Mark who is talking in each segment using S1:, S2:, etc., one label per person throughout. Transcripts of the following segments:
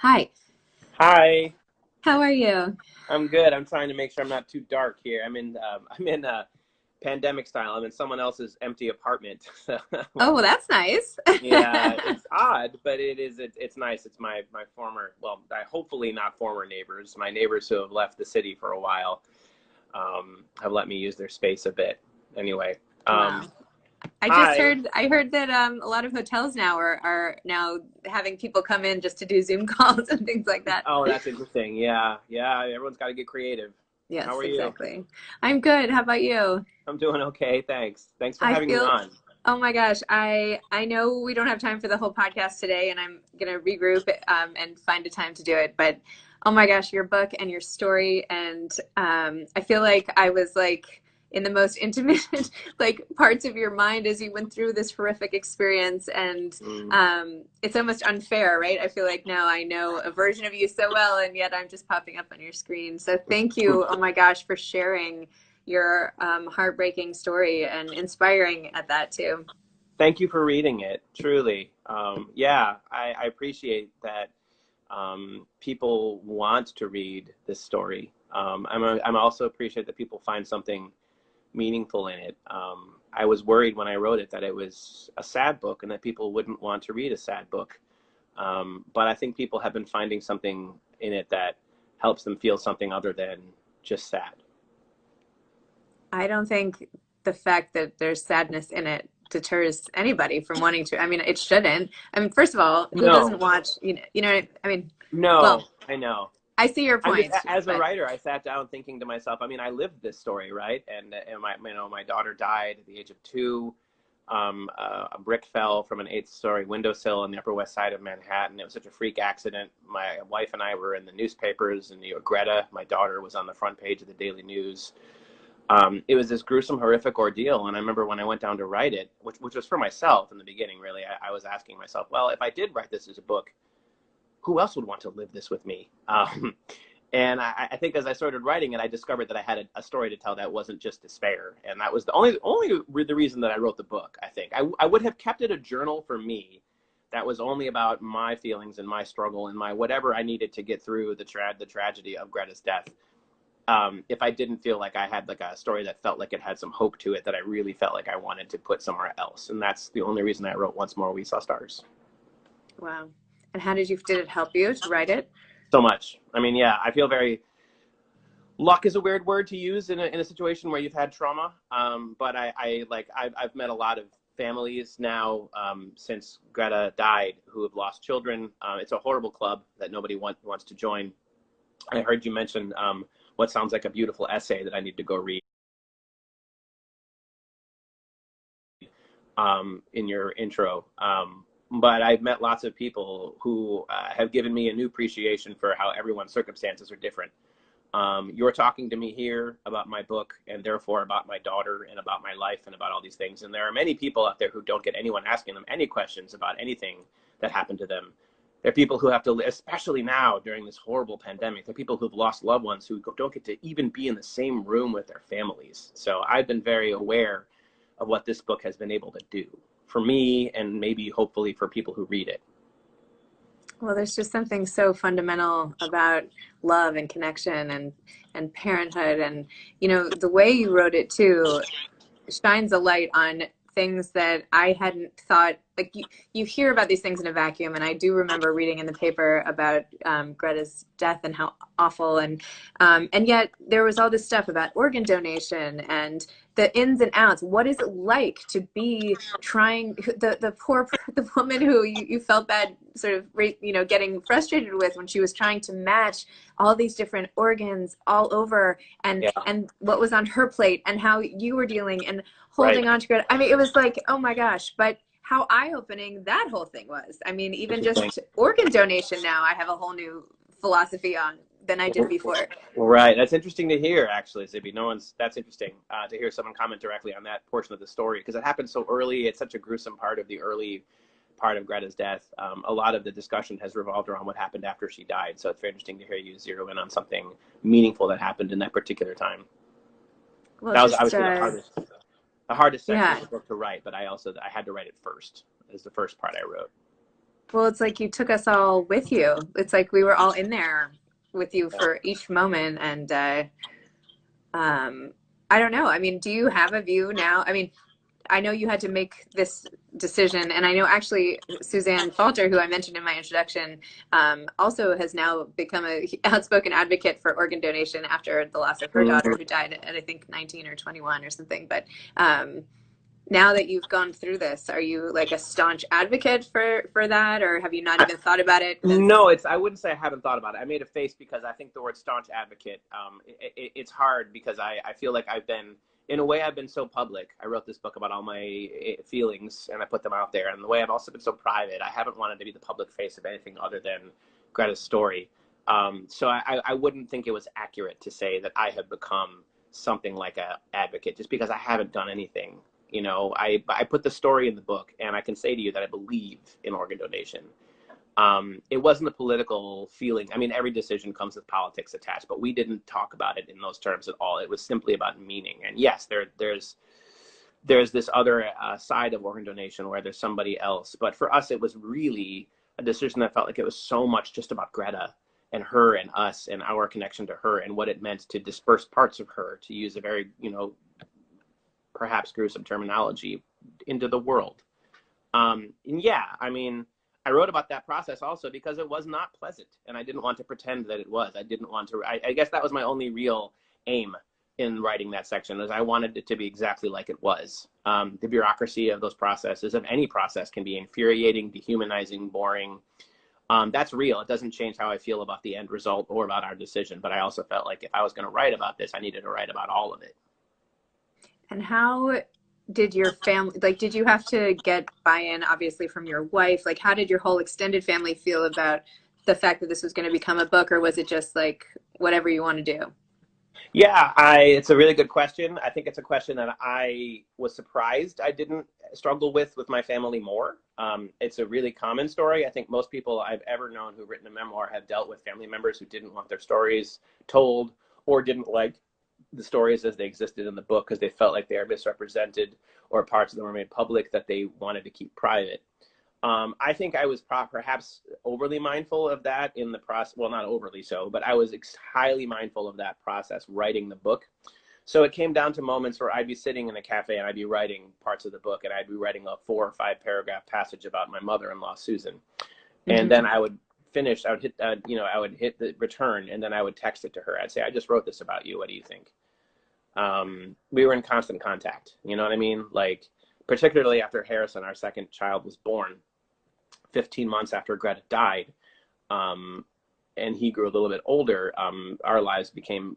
S1: Hi,
S2: Hi,
S1: how are you?
S2: I'm good. I'm trying to make sure I'm not too dark here. I'm in pandemic style. I'm in someone else's empty apartment. So,
S1: Oh, well, that's nice.
S2: yeah, it's odd, but it's nice. It's my former, well, hopefully not former neighbors. My neighbors who have left the city for a while have let me use their space a bit. Anyway,
S1: Wow.
S2: hi.
S1: I heard that a lot of hotels now are now having people come in just to do Zoom calls and things like that.
S2: Oh, that's interesting. Yeah, yeah. Everyone's got to get creative. How
S1: Yes,
S2: are you?
S1: exactly. I'm good. How about you?
S2: I'm doing okay. Thanks. Thanks for
S1: I
S2: having me
S1: feel,
S2: on.
S1: oh my gosh, I know we don't have time for the whole podcast today, and I'm gonna regroup and find a time to do it. But oh my gosh, your book and your story, and I feel like I was like in the most intimate like parts of your mind as you went through this horrific experience, and
S2: Mm.
S1: it's almost unfair, right? I feel like now I know a version of you so well, and yet I'm just popping up on your screen. So thank you, oh my gosh, for sharing your heartbreaking story and inspiring at that too.
S2: Thank you for reading it, truly. Yeah, I appreciate that people want to read this story. I'm also appreciate that people find something meaningful in it. I was worried when I wrote it that it was a sad book and that people wouldn't want to read a sad book. But I think people have been finding something in it that helps them feel something other than just sad.
S1: I don't think the fact that there's sadness in it deters anybody from wanting to. I mean, it shouldn't. I mean, first of all, who doesn't
S2: No,
S1: watch? I mean, well,
S2: no, I know.
S1: I see your
S2: I'm just
S1: point,
S2: as a
S1: but
S2: writer, I sat down thinking to myself. I mean, I lived this story, right? And my daughter died at the age of 2. A brick fell from an 8th-story windowsill on the Upper West Side of Manhattan. It was such a freak accident. My wife and I were in the newspapers, and Greta, my daughter, was on the front page of the Daily News. It was this gruesome, horrific ordeal. And I remember when I went down to write it, which was for myself in the beginning, really. I was asking myself, well, if I did write this as a book, who else would want to live this with me? And I think as I started writing it, I discovered that I had a story to tell that wasn't just despair, and that was the reason that I wrote the book. I think I would have kept it a journal for me that was only about my feelings and my struggle and my whatever I needed to get through the tragedy of Greta's death. If I didn't feel like I had like a story that felt like it had some hope to it that I really felt like I wanted to put somewhere else, and that's the only reason I wrote Once More We Saw Stars.
S1: wow. And how did it help you to write it?
S2: So much. I mean, yeah, I feel very luck is a weird word to use in a situation where you've had trauma. But I've met a lot of families now since Greta died who have lost children. It's a horrible club that nobody wants to join. I heard you mention what sounds like a beautiful essay that I need to go read in your intro. But I've met lots of people who have given me a new appreciation for how everyone's circumstances are different. You're talking to me here about my book and therefore about my daughter and about my life and about all these things. And there are many people out there who don't get anyone asking them any questions about anything that happened to them. There are people who have to, especially now during this horrible pandemic, there are people who've lost loved ones who don't get to even be in the same room with their families. So I've been very aware of what this book has been able to do for me and maybe hopefully for people who read it.
S1: Well, there's just something so fundamental about love and connection and parenthood, and the way you wrote it too shines a light on things that I hadn't thought. Like you hear about these things in a vacuum, and I do remember reading in the paper about Greta's death and how awful, and yet there was all this stuff about organ donation and the ins and outs. What is it like to be trying the poor the woman who you felt bad sort of getting frustrated with when she was trying to match all these different organs all over
S2: Yeah,
S1: and what was on her plate and how you were dealing and
S2: right.
S1: holding on to it. I mean, it was like, oh my gosh, but how eye-opening that whole thing was. I mean, even
S2: Interesting.
S1: just organ donation now, I have a whole new philosophy on than I did before.
S2: Right. That's interesting to hear, actually, Zibby. That's interesting to hear someone comment directly on that portion of the story because it happened so early. It's such a gruesome part of the early part of Greta's death. A lot of the discussion has revolved around what happened after she died. So it's very interesting to hear you zero in on something meaningful that happened in that particular time.
S1: Well,
S2: That was
S1: just
S2: obviously the hardest section of
S1: yeah.
S2: the book to write, but I had to write it first. Is the first part I wrote.
S1: Well, it's like you took us all with you. It's like we were all in there with you for each moment. And um, I don't know. I mean, do you have a view now? I mean, I know you had to make this decision, and I know actually Suzanne Falter, who I mentioned in my introduction, also has now become a outspoken advocate for organ donation after the loss of her daughter, who died at I think 19 or 21 or something. But now that you've gone through this, are you like a staunch advocate for that, or have you not even thought about it? Because
S2: No, I wouldn't say I haven't thought about it. I made a face because I think the word staunch advocate, it's hard because I feel like in a way, I've been so public. I wrote this book about all my feelings and I put them out there. And the way I've also been so private, I haven't wanted to be the public face of anything other than Greta's story. So I wouldn't think it was accurate to say that I have become something like a advocate just because I haven't done anything. You know, I put the story in the book, and I can say to you that I believe in organ donation. It wasn't a political feeling. I mean, every decision comes with politics attached, but we didn't talk about it in those terms at all. It was simply about meaning. And yes, there's this other side of organ donation where there's somebody else. But for us, it was really a decision that felt like it was so much just about Greta and her and us and our connection to her and what it meant to disperse parts of her, to use a very, perhaps gruesome terminology, into the world. And yeah, I mean, I wrote about that process also because it was not pleasant, and I didn't want to pretend that it was. I didn't want to. I guess that was my only real aim in writing that section, is I wanted it to be exactly like it was. The bureaucracy of those processes, of any process, can be infuriating, dehumanizing, boring. That's real. It doesn't change how I feel about the end result or about our decision. But I also felt like if I was going to write about this, I needed to write about all of it.
S1: and how did your family, like, did you have to get buy-in, obviously, from your wife? Like, how did your whole extended family feel about the fact that this was going to become a book, or was it just like whatever you want to do?
S2: Yeah, it's a really good question. I think it's a question that I was surprised I didn't struggle with my family more. It's a really common story. I think most people I've ever known who've written a memoir have dealt with family members who didn't want their stories told, or didn't like the stories as they existed in the book because they felt like they are misrepresented, or parts of them were made public that they wanted to keep private. I think I was perhaps overly mindful of that in the process. Well, not overly so, but I was highly mindful of that process writing the book. So it came down to moments where I'd be sitting in a cafe and I'd be writing parts of the book, and I'd be writing a 4 or 5 paragraph passage about my mother-in-law, Susan. And then I would finish, I would hit the return, and then I would text it to her. I'd say, I just wrote this about you. What do you think? We were in constant contact. You know what I mean? Like, particularly after Harrison, our second child, was born, 15 months after Greta died, and he grew a little bit older, our lives became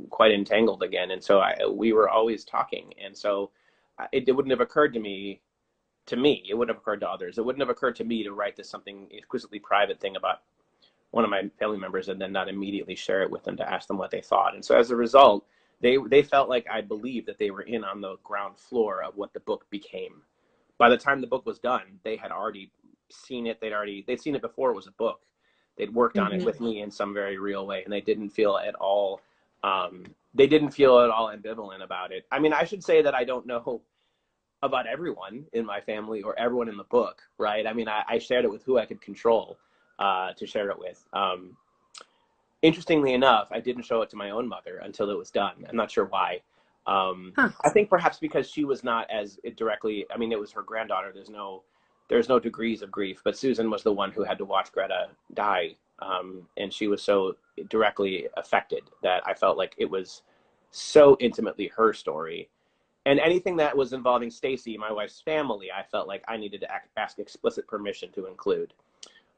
S2: quite entangled again. And so we were always talking. And so it wouldn't have occurred to me, it wouldn't have occurred to others. It wouldn't have occurred to me to write this something exquisitely private thing about one of my family members and then not immediately share it with them to ask them what they thought. And so as a result, they felt like I believed that they were in on the ground floor of what the book became. By the time the book was done, they had already seen it. They'd seen it before it was a book. They'd worked on it with me in some very real way, and they didn't feel at all ambivalent about it. I mean, I should say that I don't know about everyone in my family or everyone in the book, right? I mean, I shared it with who I could control to share it with. Interestingly enough, I didn't show it to my own mother until it was done. I'm not sure why. I think perhaps because she was not as directly, I mean, it was her granddaughter. There's no degrees of grief, but Susan was the one who had to watch Greta die. And she was so directly affected that I felt like it was so intimately her story. And anything that was involving Stacy, my wife's family, I felt like I needed to ask explicit permission to include.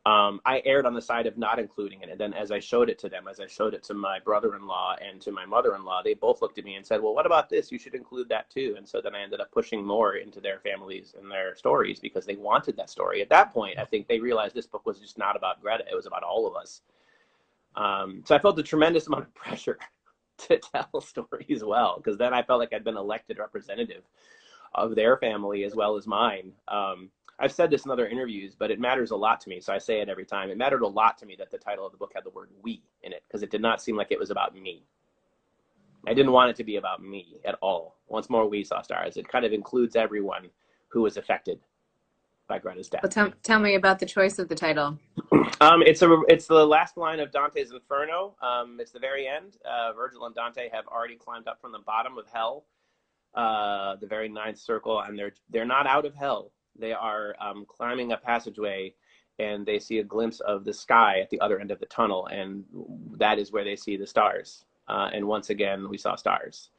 S2: I erred on the side of not including it. And then as I showed it to them, as I showed it to my brother-in-law and to my mother-in-law, they both looked at me and said, well, what about this? You should include that too. And so then I ended up pushing more into their families and their stories because they wanted that story. At that point, I think they realized this book was just not about Greta. It was about all of us. So I felt a tremendous amount of pressure to tell a story as well, because then I felt like I'd been elected representative of their family as well as mine. I've said this in other interviews, but it matters a lot to me. So I say it every time. It mattered a lot to me that the title of the book had the word we in it, because it did not seem like it was about me. I didn't want it to be about me at all. Once more, we saw stars. It kind of includes everyone who was affected. by Greta's death.
S1: Well, tell me about the choice of the title.
S2: It's the last line of Dante's Inferno. It's the very end. Virgil and Dante have already climbed up from the bottom of hell, the very ninth circle, and they're not out of hell. They are climbing a passageway, and they see a glimpse of the sky at the other end of the tunnel, and that is where they see the stars. And once again, we saw stars.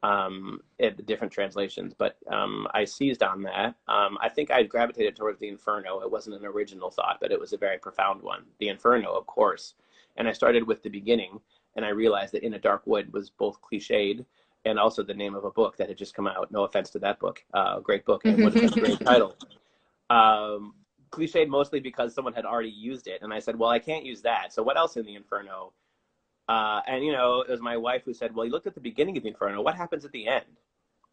S2: At the different translations, but I seized on that. I think I gravitated towards the Inferno. It wasn't an original thought, but it was a very profound one. The Inferno, of course. And I started with the beginning, and I realized that In a Dark Wood was both cliched and also the name of a book that had just come out. No offense to that book, great book, and it would have been a great title. Cliched mostly because someone had already used it, and I said, well, I can't use that. So what else in the Inferno? And, you know, it was my wife who said, well, you looked at the beginning of the Inferno. What happens at the end?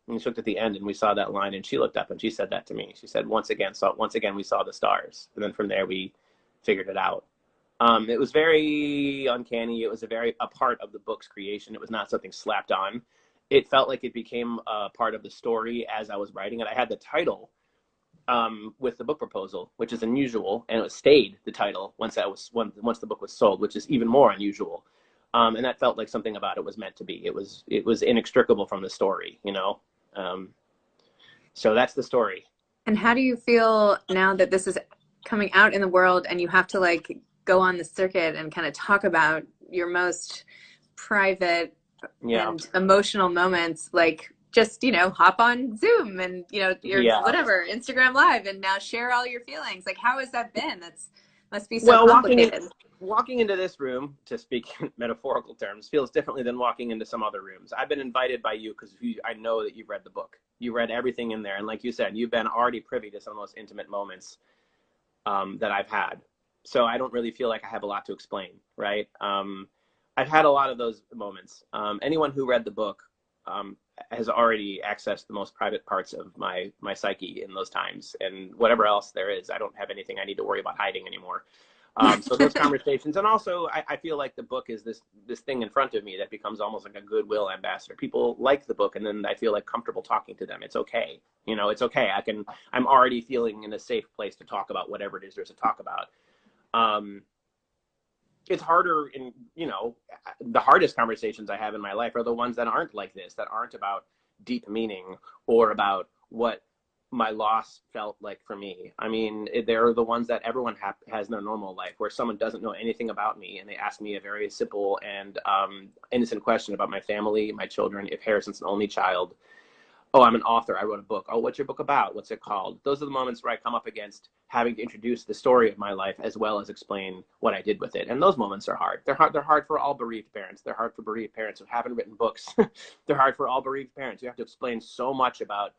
S2: And we looked at the end, and we saw that line, and she looked up, and she said that to me. She said, once again, we saw the stars. And then from there, we figured it out. It was very uncanny. It was a part of the book's creation. It was not something slapped on. It felt like it became a part of the story as I was writing it. I had the title with the book proposal, which is unusual, and it stayed the title once the book was sold, which is even more unusual. And that felt like something about it was meant to be. It was inextricable from the story, you know? So that's the story.
S1: And how do you feel now that this is coming out in the world and you have to like go on the circuit and kind of talk about your most private and emotional moments, like just, you know, hop on Zoom and, you know, your whatever, Instagram Live, and now share all your feelings. Like, how has that been? Must be so complicated.
S2: Walking into this room, to speak in metaphorical terms, feels differently than walking into some other rooms. I've been invited by you because I know that you've read the book. You read everything in there. And like you said, you've been already privy to some of the most intimate moments that I've had. So I don't really feel like I have a lot to explain, right? I've had a lot of those moments. Anyone who read the book has already accessed the most private parts of my psyche in those times. And whatever else there is, I don't have anything I need to worry about hiding anymore. So those conversations, and also I feel like the book is this thing in front of me that becomes almost like a goodwill ambassador. People like the book, and then I feel like comfortable talking to them. It's okay, you know. It's okay. I'm already feeling in a safe place to talk about whatever it is there's to talk about. It's harder the hardest conversations I have in my life are the ones that aren't like this, that aren't about deep meaning or about what my loss felt like for me. I mean, they're the ones that everyone has in their normal life, where someone doesn't know anything about me and they ask me a very simple and innocent question about my family, my children. If Harrison's an only child, oh, I'm an author, I wrote a book. Oh, what's your book about? What's it called? Those are the moments where I come up against having to introduce the story of my life as well as explain what I did with it. And those moments are hard. They're hard for all bereaved parents. They're hard for bereaved parents who haven't written books. They're hard for all bereaved parents. You have to explain so much about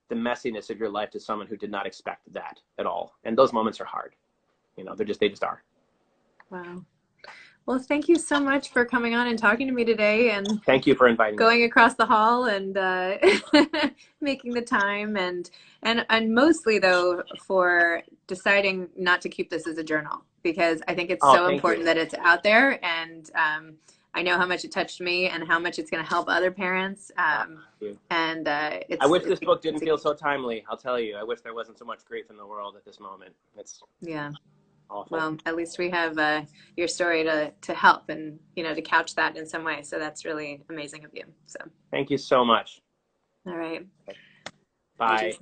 S2: the messiness of your life to someone who did not expect that at all. And those moments are hard. You know, they just are.
S1: Wow. Well, thank you so much for coming on and talking to me today, and
S2: thank you for inviting
S1: going
S2: me.
S1: Across the hall and making the time, and mostly though for deciding not to keep this as a journal, because I think it's so important that it's out there, and I know how much it touched me and how much it's going to help other parents. And I
S2: wish this book didn't feel so timely. I'll tell you, I wish there wasn't so much grief in the world at this moment. It's awful.
S1: Well, at least we have your story to help and, you know, to couch that in some way. So that's really amazing of you. So
S2: thank you so much.
S1: All right.
S2: Bye.